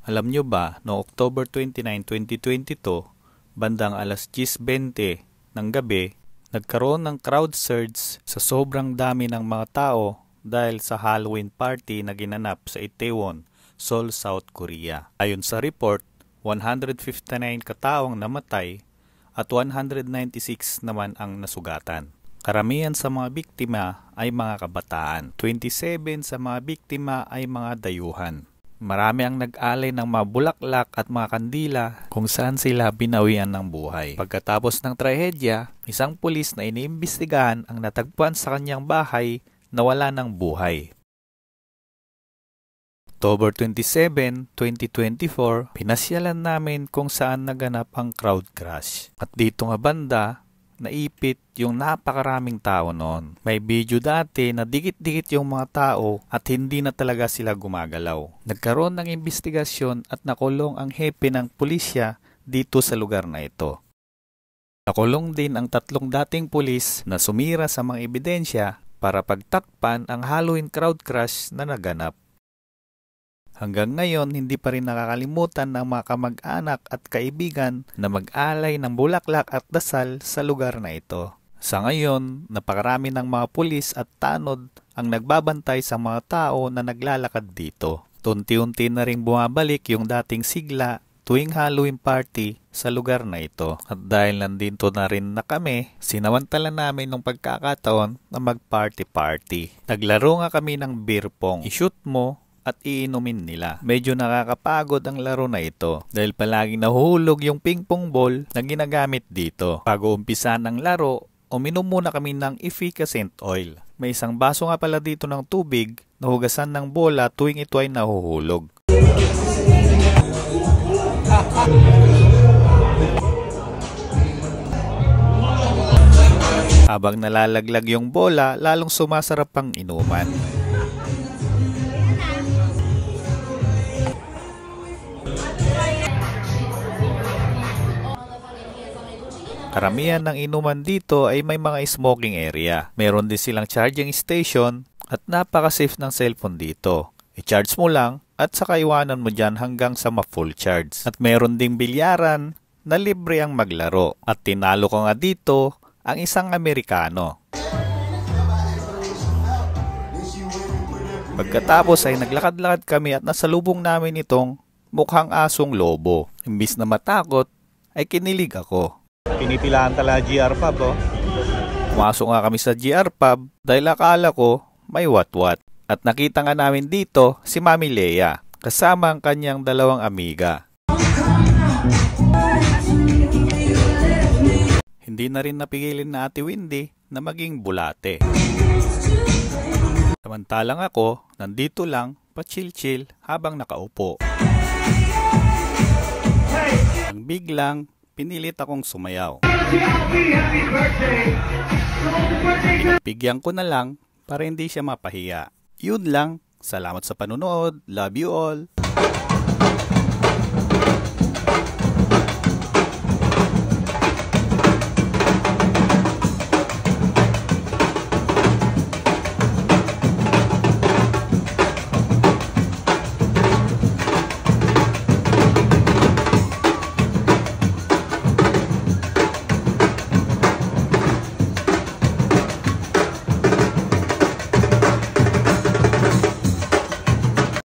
Alam nyo ba, no October 29, 2022, bandang alas 10:20 ng gabi, nagkaroon ng crowd surge sa sobrang dami ng mga tao dahil sa Halloween party na ginanap sa Itaewon, Seoul, South Korea. Ayon sa report, 159 kataong namatay at 196 naman ang nasugatan. Karamihan sa mga biktima ay mga kabataan. 27 sa mga biktima ay mga dayuhan. Marami ang nag-alay ng mga bulaklak at mga kandila kung saan sila binawian ng buhay. Pagkatapos ng trahedya, isang pulis na iniimbestigahan ang natagpuan sa kanyang bahay na wala ng buhay. October 27, 2024, pinasyalan namin kung saan naganap ang crowd crash. At dito nga banda, naipit yung napakaraming tao noon. May video dati na dikit-dikit yung mga tao at hindi na talaga sila gumagalaw. Nagkaroon ng investigasyon at nakulong ang hepe ng pulisya dito sa lugar na ito. Nakulong din ang 3 dating pulis na sumira sa mga ebidensya para pagtakpan ang Halloween crowd crash na naganap. Hanggang ngayon, hindi pa rin nakakalimutan ng mga kamag-anak at kaibigan na mag-alay ng bulaklak at dasal sa lugar na ito. Sa ngayon, napakarami ng mga pulis at tanod ang nagbabantay sa mga tao na naglalakad dito. Unti-unti na ring bumabalik yung dating sigla tuwing Halloween party sa lugar na ito. At dahil nandito na rin na kami, sinamantala namin ng pagkakataon na mag-party-party. Naglaro nga kami ng beer pong. I-shoot mo at iinumin nila. Medyo nakakapagod ang laro na ito dahil palaging nahuhulog yung ping-pong ball na ginagamit dito. Bago umpisa ng laro, uminom muna kami ng efficacent oil. May isang baso nga pala dito ng tubig na hugasan ng bola tuwing ito ay nahuhulog. Habang nalalaglag yung bola, lalong sumasarap ang inuman. Karamihan ng inuman dito ay may mga smoking area. Meron din silang charging station at napaka-safe ng cellphone dito. I-charge mo lang at saka iwanan mo dyan hanggang sa ma-full charge. At meron ding bilyaran na libre ang maglaro. At tinalo ko nga dito ang isang Amerikano. Pagkatapos ay naglakad-lakad kami at nasalubong namin itong mukhang asong lobo. Imbis na matakot ay kinilig ako. Pinipilahan tala GR Pub, oh. Pumasok nga kami sa GR Pub dahil akala ko may watwat. At nakita nga namin dito si Mami Lea kasama ang kanyang 2 amiga. Hindi na rin napigilin na Ate Windy na maging bulate. Samantalang ako, nandito lang, pa-chill-chill habang nakaupo. Ang biglang pinilit akong sumayaw. Bigyan ko na lang para hindi siya mapahiya. Yun lang. Salamat sa panunood. Love you all.